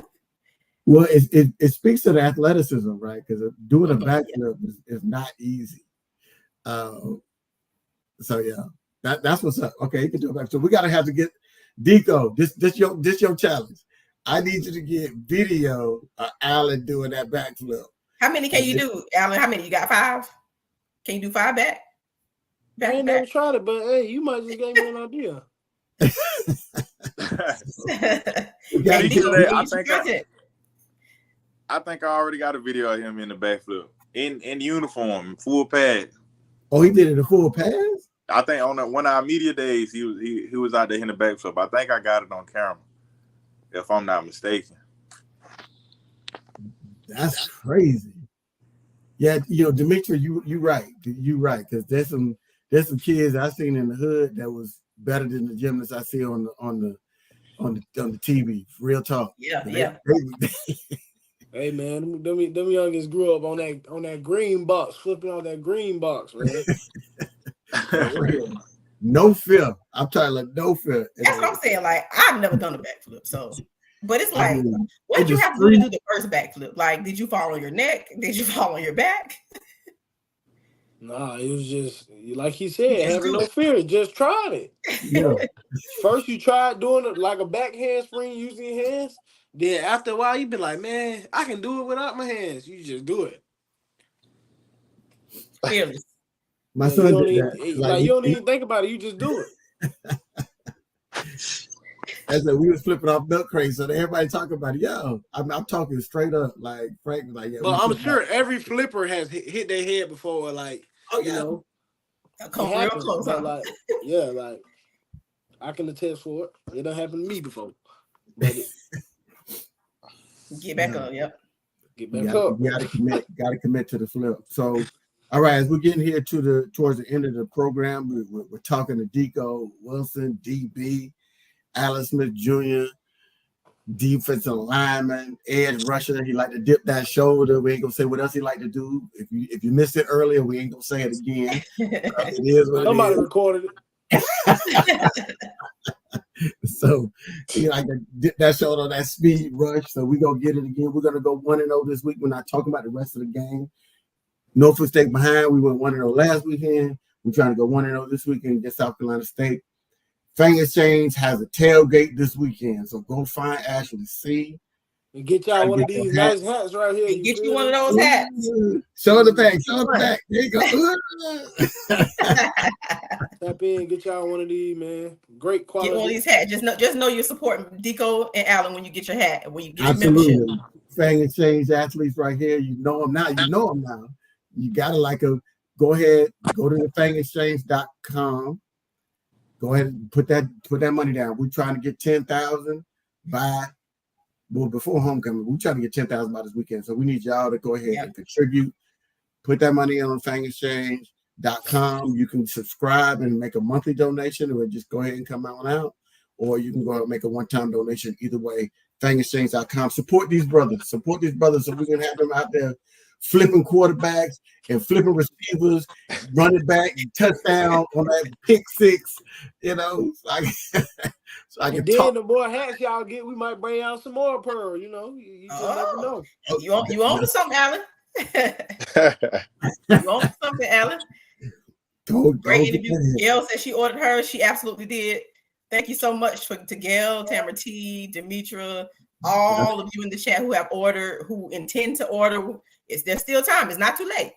Well, it speaks to the athleticism, right? Because doing a backflip is not easy. So yeah, that's what's up. Okay, you can do it back. So we gotta have to get Deco. This your challenge. I need you to get video of Alan doing that backflip. How many can you do, Alan? How many? You got 5? Can you do 5 back? I ain't never tried it, but hey, you might just gave me an idea. I think I already got a video of him in the backflip in uniform, full pad. Oh, he did it in full pads? I think on one of our media days, he was out there in the backflip. I think I got it on camera, if I'm not mistaken. That's crazy. Yeah, Dimitri, you right. You right, because there's some kids I seen in the hood that was better than the gymnasts I see on the TV. Real talk. Yeah. Hey man, them youngins grew up on that green box, flipping on that green box, man. No fear. I'm telling you, no fear. That's what I'm saying. Like, I've never done a backflip, so. But it's like, what did you have to do to do the first backflip? Like, did you fall on your neck? Did you fall on your back? Nah, it was just like he said, having no fear. Just tried it. Yeah. First, you tried doing it like a back handspring using your hands. Then after a while, you be like, man, I can do it without my hands. You just do it. Fearless. My son did that. Like you don't even think about it. You just do it. As we was flipping off nut crates, so everybody talking about it. Yo, I'm talking straight up, like Frank, like. Yeah, but I'm sure every flipper has hit their head before, like come real close. Like, like I can attest for it. It done happened to me before. But get back up, yep. Get back up. You gotta commit to the flip. So, all right, as we're getting here towards the end of the program, we're talking to Deco Wilson, DB. Alan Smith Jr., defensive lineman, edge rusher. He like to dip that shoulder. We ain't gonna say what else he like to do. If you missed it earlier, we ain't gonna say it again. It is what somebody recorded it. So he like to dip that shoulder, that speed rush. So we gonna get it again. We're gonna go 1-0 this week. We're not talking about the rest of the game. Norfolk State behind. We went 1-0 last weekend. We're trying to go 1-0 this weekend against South Carolina State. Fang Exchange has a tailgate this weekend, so go find Ashley C. And get y'all one of these nice hats right here. And get you one of those hats. Show the back. There you go. Tap in, get y'all one of these, man. Great quality. Get one of these hats. Just know you're supporting Deco and Alan when you get your hat. When you get Absolutely. your membership. Fang Exchange athletes right here. You know them now. you gotta go ahead, go to the fangexchange.com. Go ahead and put that money down. We're trying to get 10,000 before homecoming. We're trying to get 10,000 by this weekend. So we need y'all to go ahead and contribute. Put that money on fangexchange.com. You can subscribe and make a monthly donation, or just go ahead and come out. Or you can go out and make a one-time donation. Either way, fangexchange.com. Support these brothers so we can have them out there flipping quarterbacks and flipping receivers, running back, touchdown on that pick six, so I can then talk. The more hats y'all get, we might bring out some more pearl. You just never know. You on to something, Alan? You on to something, Alan? Great interview. Gail said she ordered hers. She absolutely did. Thank you so much to Gail, Tamara T, Demetra, all of you in the chat who have ordered, who intend to order. There's still time. It's not too late.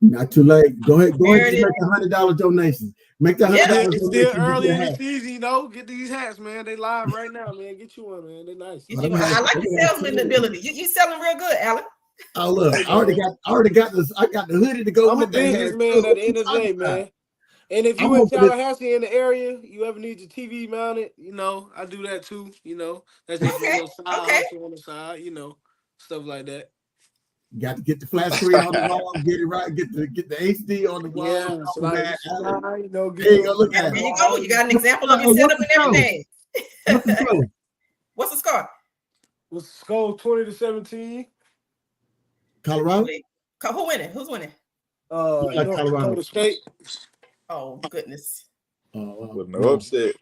Not too late. Go ahead and make $100 donations. Make the $100 It's still early in the season, Get these hats, man. They live right now, man. Get you one, man. They're nice. I like your salesman ability. You selling real good, Alan. Oh look, I already got this. I got the hoodie to go. I'm a businessman at the end of the day, man. And if you in Tallahassee in the area, you ever need your TV mounted, I do that too. That's just a little side hustle on the side, stuff like that. Got to get the flat screen on the wall, get it right, get the HD on the wall. Yeah, look at it. There you go. You got an example of your setup and everything. What's the score? What's the score? 20-17. Colorado. Who winning? Who's winning? Colorado State. Oh goodness. With no upset.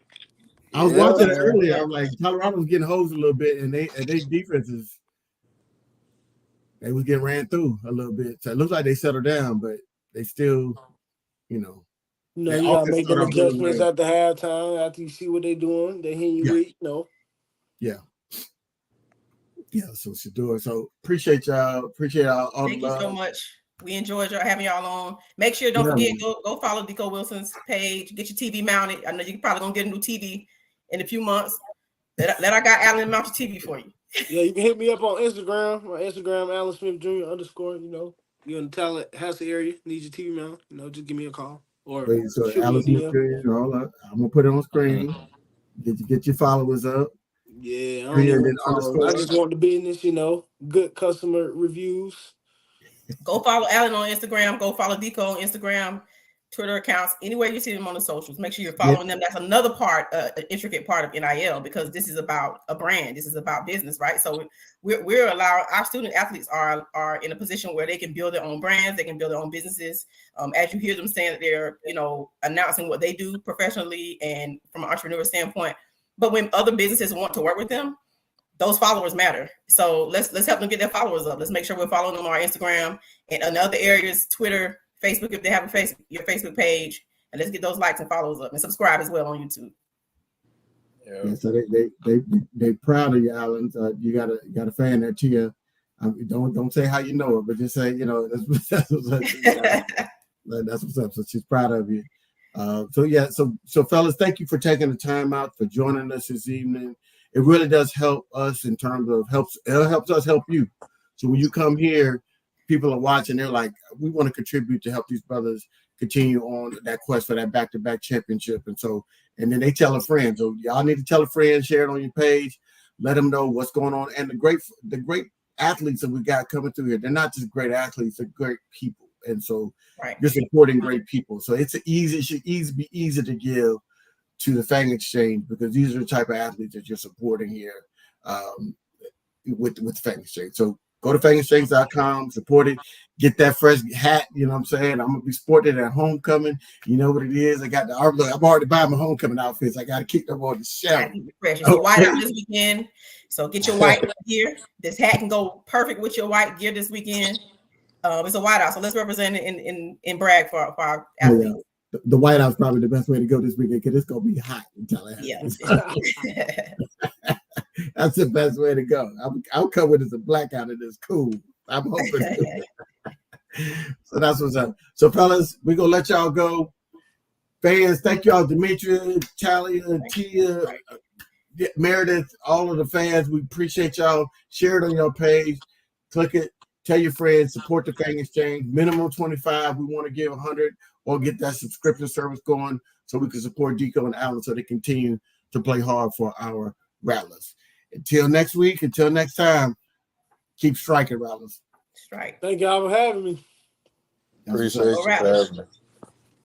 I was watching it earlier. I'm like, Colorado's getting hosed a little bit, and they defenses. They was getting ran through a little bit. So it looks like they settled down, but they still, you gotta make them adjustments at the halftime after you see what they're doing. They hear you weak, Yeah. Yeah, so Shador. So appreciate y'all. Appreciate all Thank you so much. We enjoyed having y'all on. Make sure, don't forget, go follow Deco Wilson's page. Get your TV mounted. I know you're probably gonna get a new TV in a few months. Let I got Alan mount your TV for you. Yeah, you can hit me up on Instagram. My Instagram, Alan Smith Jr. _ You're in the Tallahassee area, need your TV mount. Just give me a call or so Alan Smith Jr. I'm gonna put it on screen. Get your followers up. Yeah, I just want the business. Good customer reviews. Go follow Alan on Instagram. Go follow Deco on Instagram, Twitter accounts, anywhere you see them on the socials. Make sure you're following them. That's another part, an intricate part of NIL, because this is about a brand. This is about business, right? So we're allowing our student athletes are in a position where they can build their own brands. They can build their own businesses. As you hear them saying that they're, announcing what they do professionally and from an entrepreneur standpoint. But when other businesses want to work with them, those followers matter. So let's help them get their followers up. Let's make sure we're following them on our Instagram and in other areas, Twitter, Facebook, if they have your Facebook page, and let's get those likes and follows up and subscribe as well on YouTube. Yeah, so they proud of you, Alan. You got a fan there, Tia. Don't say how you know her, but just say that's what's up. So she's proud of you. So fellas, thank you for taking the time out for joining us this evening. It really does help us in terms of it helps us help you. So when you come here, people are watching, they're like, we want to contribute to help these brothers continue on that quest for that back-to-back championship. And then they tell a friend. So y'all need to tell a friend, share it on your page, let them know what's going on. And the great athletes that we got coming through here, they're not just great athletes, they're great people. And so you're supporting great people. So it should be easy to give to the Fang Exchange, because these are the type of athletes that you're supporting here with Fang Exchange. So go to fangexchange.com, support it, get that fresh hat. You know what I'm saying? I'm gonna be sporting at homecoming. You know what it is? I'm already buying my homecoming outfits. I gotta keep them on the shelf. It's white out this weekend. So get your white gear. This hat can go perfect with your white gear this weekend. It's a whiteout, so let's represent it in brag for our athletes. Yeah. The whiteout is probably the best way to go this weekend, because it's gonna be hot in Tallahassee. Yeah. That's the best way to go. I'll come with a blackout and it's cool. I'm hoping. So that's what's up. So fellas, we're gonna let y'all go. Fans, thank y'all, Demetria, Talia, Tia, Meredith, all of the fans. We appreciate y'all. Share it on your page. Click it. Tell your friends, support the Fang Exchange. Minimum 25. We want to give 100 or get that subscription service going so we can support Deco and Allen so they continue to play hard for our Rattlers. Until next week, until next time, keep striking, Rattlers. Strike. Thank y'all for having me. Appreciate you for having me.